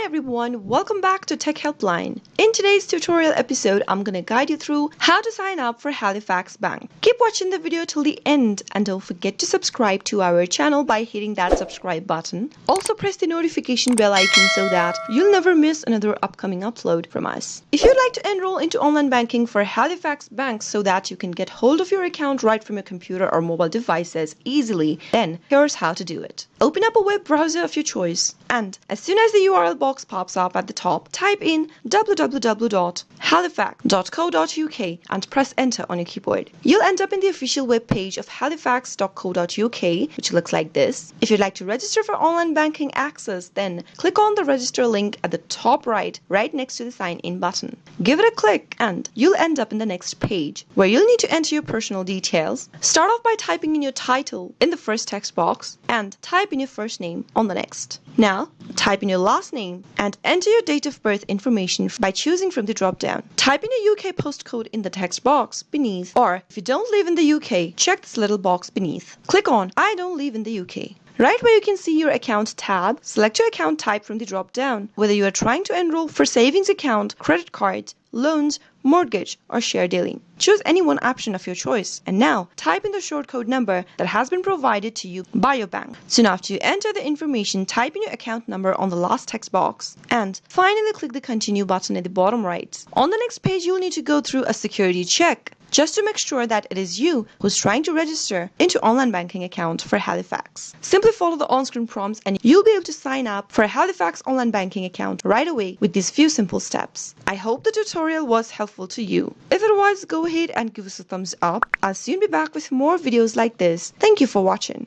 Hi everyone, welcome back to Tech Helpline. In today's tutorial episode, I'm going to guide you through how to sign up for Halifax Bank. Keep watching the video till the end and don't forget to subscribe to our channel by hitting that subscribe button. Also press the notification bell icon so that you'll never miss another upcoming upload from us. If you'd like to enroll into online banking for Halifax Bank so that you can get hold of your account right from your computer or mobile devices easily, then here's how to do it. Open up a web browser of your choice and as soon as the URL box pops up at the top, type in www.halifax.co.uk and press enter on your keyboard. You'll end up in the official web page of halifax.co.uk, which looks like this. If you'd like to register for online banking access, then click on the register link at the top right next to the sign in button. Give it a click and you'll end up in the next page where you'll need to enter your personal details. Start off by typing in your title in the first text box and type in your first name on the next. Now, type in your last name and enter your date of birth information by choosing from the drop-down. Type in your UK postcode in the text box beneath, or if you don't live in the UK, check this little box beneath. Click on I don't live in the UK. Right where you can see your account tab, select your account type from the drop-down, whether you are trying to enroll for savings account, credit card, loans, mortgage, or share dealing. Choose any one option of your choice. And now, type in the short code number that has been provided to you by your bank. Soon after you enter the information, type in your account number on the last text box. And finally, click the continue button at the bottom right. On the next page, you'll need to go through a security check just to make sure that it is you who's trying to register into online banking account for Halifax. Simply follow the on-screen prompts and you'll be able to sign up for a Halifax online banking account right away with these few simple steps. I hope the tutorial was helpful to you. If it was, go ahead and give us a thumbs up. I'll soon be back with more videos like this. Thank you for watching.